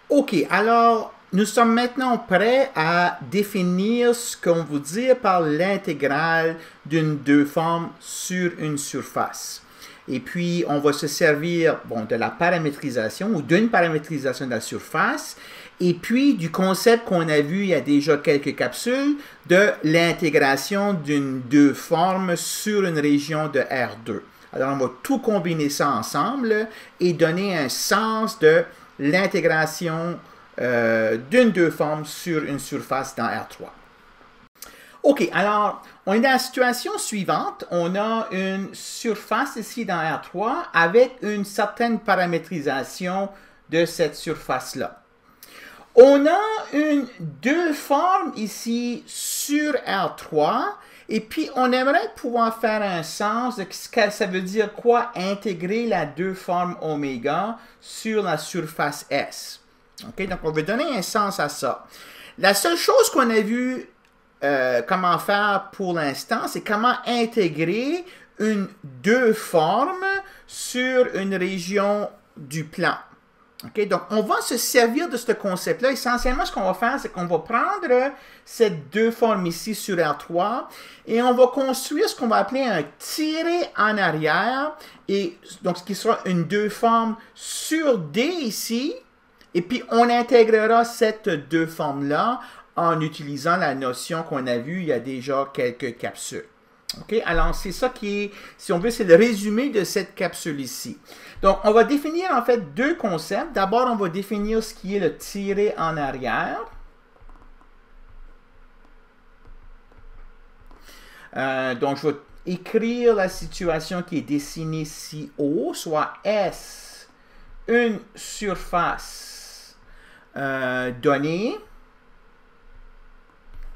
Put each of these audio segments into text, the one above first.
OK, alors nous sommes maintenant prêts à définir ce qu'on veut dire par l'intégrale d'une deux formes sur une surface. Et puis, on va se servir de la paramétrisation ou d'une paramétrisation de la surface et puis du concept qu'on a vu il y a déjà quelques capsules de l'intégration d'une deux formes sur une région de R2. Alors, on va tout combiner ça ensemble et donner un sens de l'intégration d'une deux formes sur une surface dans R3. OK, alors, on est dans la situation suivante. On a une surface ici dans R3 avec une certaine paramétrisation de cette surface-là. On a une deux formes ici sur R3 et puis on aimerait pouvoir faire un sens de ce que ça veut dire quoi intégrer la deux formes oméga sur la surface S. OK, donc on veut donner un sens à ça. La seule chose qu'on a vu comment faire pour l'instant, c'est comment intégrer une deux formes sur une région du plan. Okay? Donc, on va se servir de ce concept-là. Essentiellement, ce qu'on va faire, c'est qu'on va prendre cette deux formes ici sur R3 et on va construire ce qu'on va appeler un tiré en arrière, et donc ce qui sera une deux formes sur D ici, et puis on intégrera cette deux formes-là en utilisant la notion qu'on a vue il y a déjà quelques capsules. OK? Alors, c'est ça qui est, si on veut, c'est le résumé de cette capsule ici. Donc, on va définir en fait deux concepts. D'abord, on va définir ce qui est le tiré en arrière. Donc, je vais écrire la situation qui est dessinée ci haut, soit S, une surface donnée,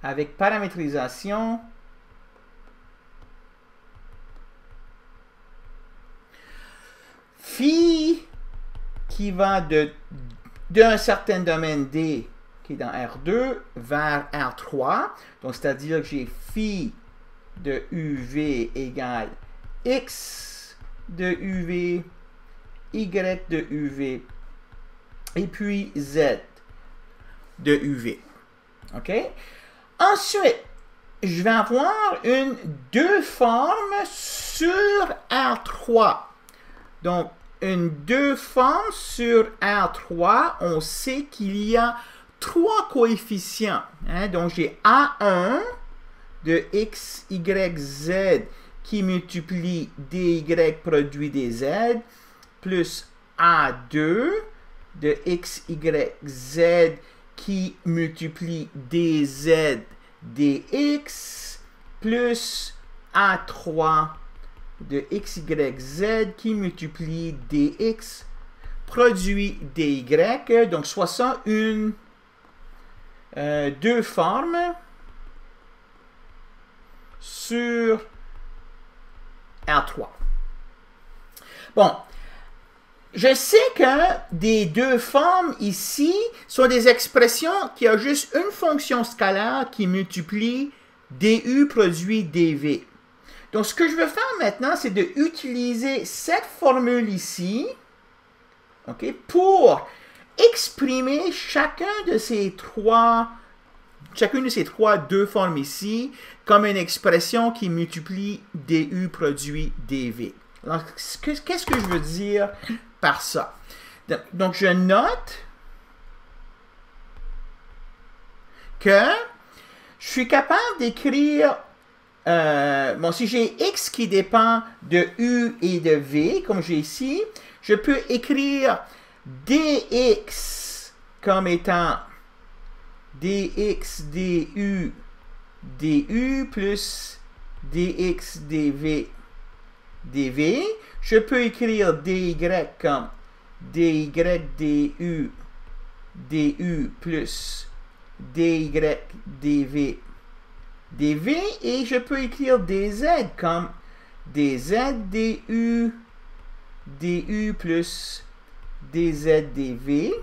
avec paramétrisation phi qui va d'un certain domaine D qui est dans R2 vers R3. Donc, c'est-à-dire que j'ai phi de UV égale X de UV, Y de UV, et puis Z de UV. OK? Ensuite, je vais avoir une deux formes sur R3. Donc, une deux formes sur R3, on sait qu'il y a trois coefficients. Hein? Donc, j'ai A1 de X, Y, Z qui multiplie DY produit DZ, plus A2 de X, Y, Z qui multiplie DZ, DX, plus A3 de X, Y, Z qui multiplie DX produit DY. Donc, soit ça une deux formes sur R3. Bon, je sais que des deux formes ici sont des expressions qui ont juste une fonction scalaire qui multiplie DU produit DV. Donc, ce que je veux faire maintenant, c'est d'utiliser cette formule ici, okay, pour exprimer chacune de ces trois deux formes ici comme une expression qui multiplie DU produit DV. Alors, qu'est-ce que je veux dire par ça? Donc, je note que je suis capable d'écrire si j'ai X qui dépend de U et de V, comme j'ai ici, je peux écrire DX comme étant DX, DU, DU plus DX, DV, DV. Je peux écrire DY comme DY, DU, DU plus DY, DV, DV, et je peux écrire DZ comme DZ, DU, DU plus DZ, DV,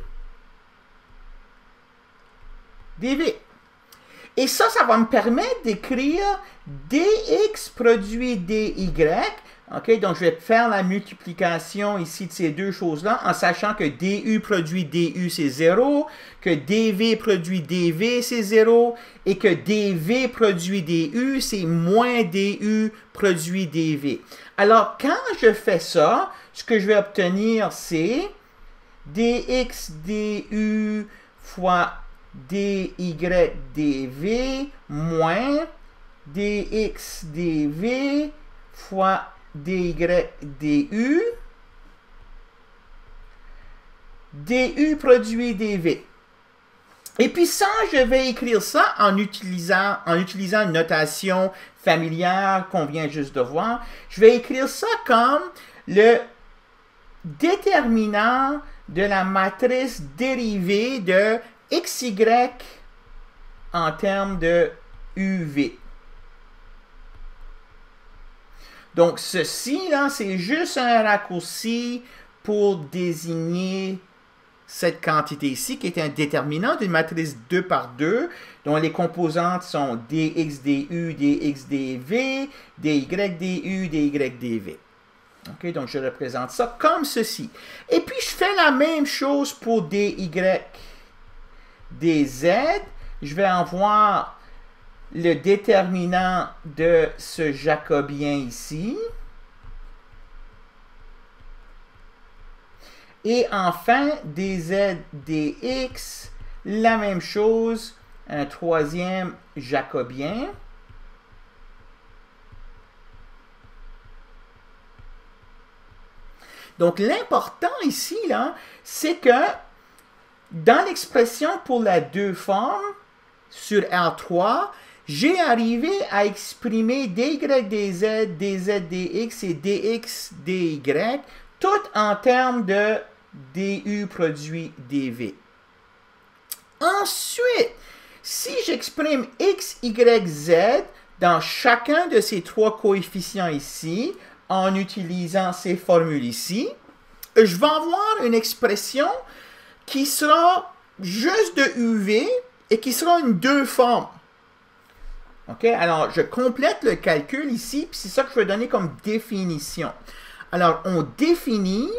DV. Et ça va me permettre d'écrire DX produit DY OK, donc je vais faire la multiplication ici de ces deux choses-là en sachant que du produit du, c'est 0, que dv produit dv, c'est 0, et que dv produit du, c'est moins du produit dv. Alors, quand je fais ça, ce que je vais obtenir, c'est dx du fois dy dv moins dx dv fois dy du, du produit dv. Et puis ça, je vais écrire ça en utilisant une notation familière qu'on vient juste de voir. Je vais écrire ça comme le déterminant de la matrice dérivée de xy en termes de uv. Donc, ceci, là, c'est juste un raccourci pour désigner cette quantité ici, qui est un déterminant d'une matrice 2 par 2, dont les composantes sont dx du, dx dv, dy du, dy dv. OK, donc je représente ça comme ceci. Et puis, je fais la même chose pour dy dz. Je vais avoir le déterminant de ce jacobien ici. Et enfin, dz dx, la même chose, un troisième jacobien. Donc, l'important ici, là, c'est que dans l'expression pour la deux formes sur R3, j'ai arrivé à exprimer dy dz, dz dx et dx dy, tout en termes de du produit dv. Ensuite, si j'exprime x, y, z dans chacun de ces trois coefficients ici, en utilisant ces formules ici, je vais avoir une expression qui sera juste de uv et qui sera une deux formes. OK? Alors, je complète le calcul ici, puis c'est ça que je vais donner comme définition. Alors, on définit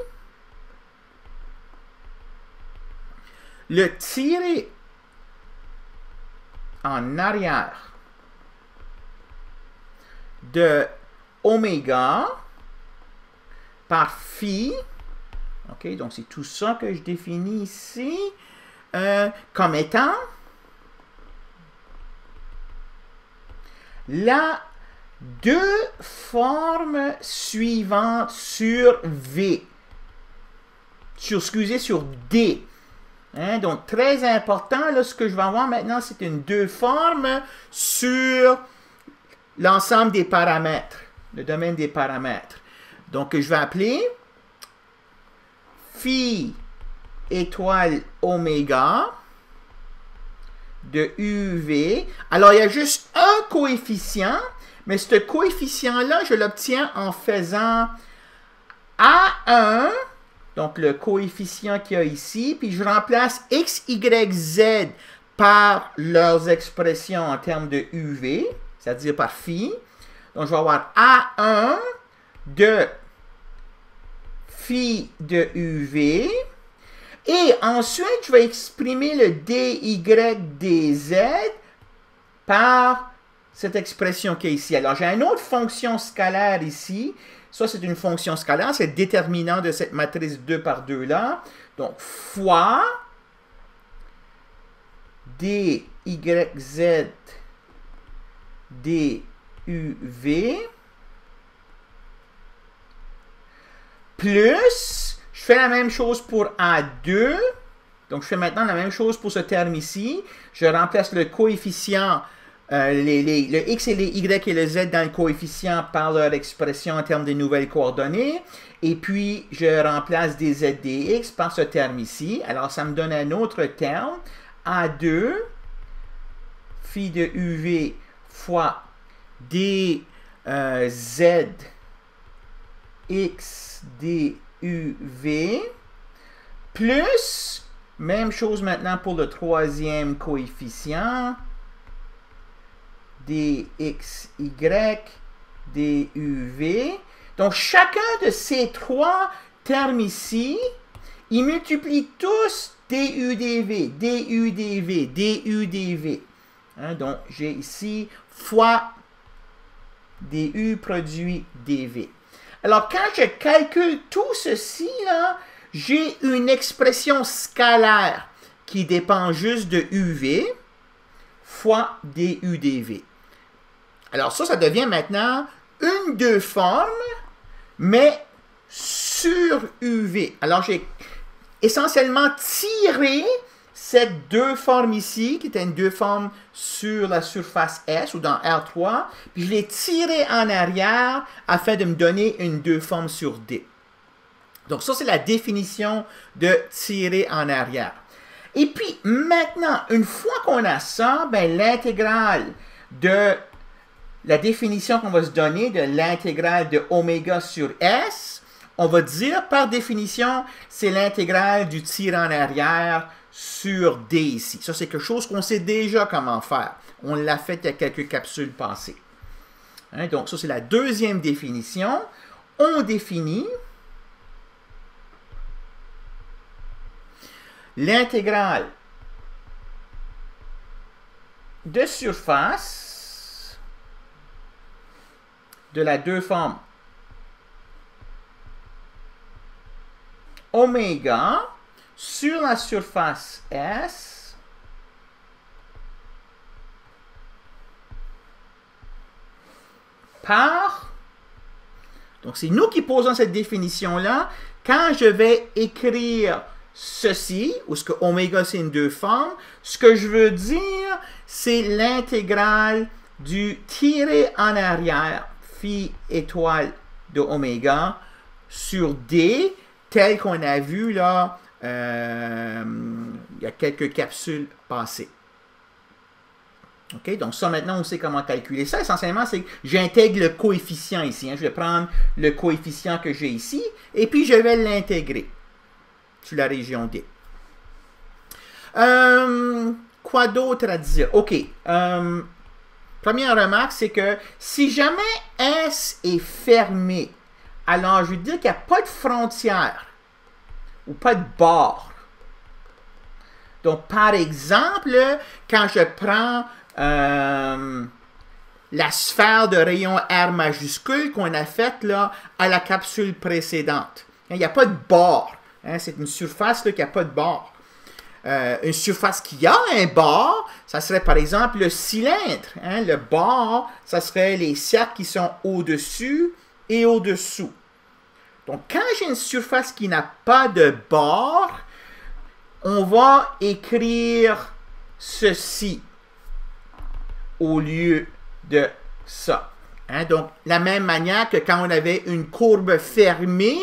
le tiré en arrière de oméga par phi. OK, donc c'est tout ça que je définis ici comme étant la deux formes suivantes sur V. Sur D. Hein, donc, très important, là, ce que je vais avoir maintenant, c'est une deux formes sur l'ensemble des paramètres, le domaine des paramètres. Donc, je vais appeler phi étoile oméga de UV. Alors, il y a juste un coefficient, mais ce coefficient-là, je l'obtiens en faisant A1, donc le coefficient qu'il y a ici, puis je remplace x, y, z par leurs expressions en termes de UV, c'est-à-dire par phi. Donc, je vais avoir A1 de phi de UV. Et ensuite, je vais exprimer le dy dz par cette expression qui est ici. Alors, j'ai une autre fonction scalaire ici. Ça, c'est une fonction scalaire. C'est le déterminant de cette matrice 2 par 2 là. Donc, fois dy z duv plus, je fais la même chose pour A2. Donc, je fais maintenant la même chose pour ce terme ici. Je remplace le coefficient, le x et les y et le z dans le coefficient par leur expression en termes de nouvelles coordonnées. Et puis, je remplace dz dx par ce terme ici. Alors, ça me donne un autre terme. A2, phi de uv fois dz x duv plus, même chose maintenant pour le troisième coefficient, dxy duv. Donc, chacun de ces trois termes ici, ils multiplient tous DU/dV, DU/dV, DU/dV. Hein, donc, j'ai ici fois DU produit dV. Alors, quand je calcule tout ceci, là, j'ai une expression scalaire qui dépend juste de UV fois DU/dV. Alors, ça devient maintenant une deux formes, mais sur UV. Alors, j'ai essentiellement tiré cette deux formes ici, qui était une deux formes sur la surface S ou dans R3, puis je l'ai tiré en arrière afin de me donner une deux formes sur D. Donc ça, c'est la définition de tirer en arrière. Et puis maintenant, une fois qu'on a ça, ben, l'intégrale de la définition qu'on va se donner de l'intégrale de oméga sur S, on va dire par définition, c'est l'intégrale du tir en arrière sur D ici. Ça, c'est quelque chose qu'on sait déjà comment faire. On l'a fait il y a quelques capsules passées. Hein, donc, ça, c'est la deuxième définition. On définit l'intégrale de surface de la deux formes oméga sur la surface S par, donc c'est nous qui posons cette définition-là, quand je vais écrire ceci, ou ce que oméga c'est une deux formes, ce que je veux dire, c'est l'intégrale du tiré en arrière, phi étoile de oméga, sur D, tel qu'on a vu là, il y a quelques capsules passées. OK? Donc ça, maintenant, on sait comment calculer ça. Essentiellement, c'est que j'intègre le coefficient ici. Hein. Je vais prendre le coefficient que j'ai ici, et puis je vais l'intégrer sur la région D. Quoi d'autre à dire? OK. Première remarque, c'est que si jamais S est fermé, alors je veux dire qu'il n'y a pas de frontière ou pas de bord. Donc, par exemple, quand je prends la sphère de rayon R majuscule qu'on a faite là, à la capsule précédente, il n'y a pas de bord. Hein, c'est une surface là, qui n'a pas de bord. Une surface qui a un bord, ça serait par exemple le cylindre. Hein, le bord, ça serait les cercles qui sont au-dessus et au-dessous. Donc, quand j'ai une surface qui n'a pas de bord, on va écrire ceci au lieu de ça. Hein? Donc, la même manière que quand on avait une courbe fermée,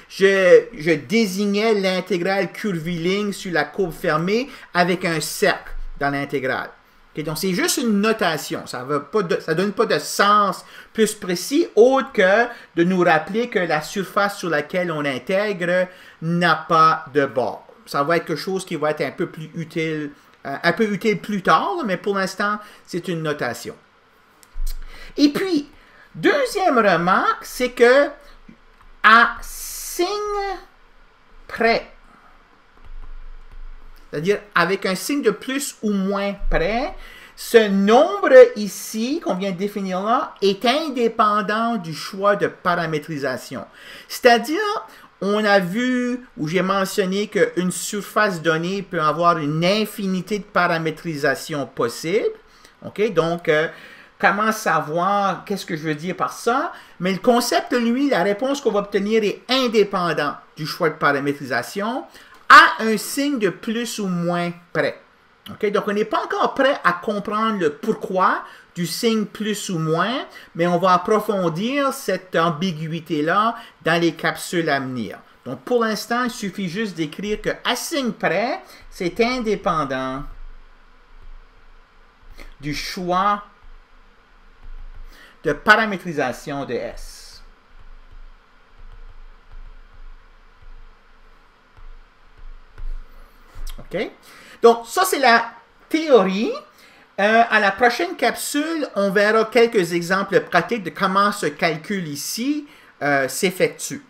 je désignais l'intégrale curviligne sur la courbe fermée avec un cercle dans l'intégrale. Okay? Donc, c'est juste une notation. Ça ne donne pas de sens plus précis, autre que de nous rappeler que la surface sur laquelle on intègre n'a pas de bord. Ça va être quelque chose qui va être un peu plus utile, plus tard, mais pour l'instant, c'est une notation. Et puis, deuxième remarque, c'est que à signe près, c'est-à-dire avec un signe de plus ou moins près, ce nombre ici, qu'on vient de définir là, est indépendant du choix de paramétrisation. C'est-à-dire, on a vu, ou j'ai mentionné qu'une surface donnée peut avoir une infinité de paramétrisation possibles. OK? Donc, comment savoir, qu'est-ce que je veux dire par ça? Mais le concept, lui, la réponse qu'on va obtenir est indépendant du choix de paramétrisation à un signe de plus ou moins près. Okay? Donc, on n'est pas encore prêt à comprendre le pourquoi du signe plus ou moins, mais on va approfondir cette ambiguïté-là dans les capsules à venir. Donc, pour l'instant, il suffit juste d'écrire qu'à signe près, c'est indépendant du choix de paramétrisation de S. OK? Donc, ça, c'est la théorie. À la prochaine capsule, on verra quelques exemples pratiques de comment se calcule ici s'effectue.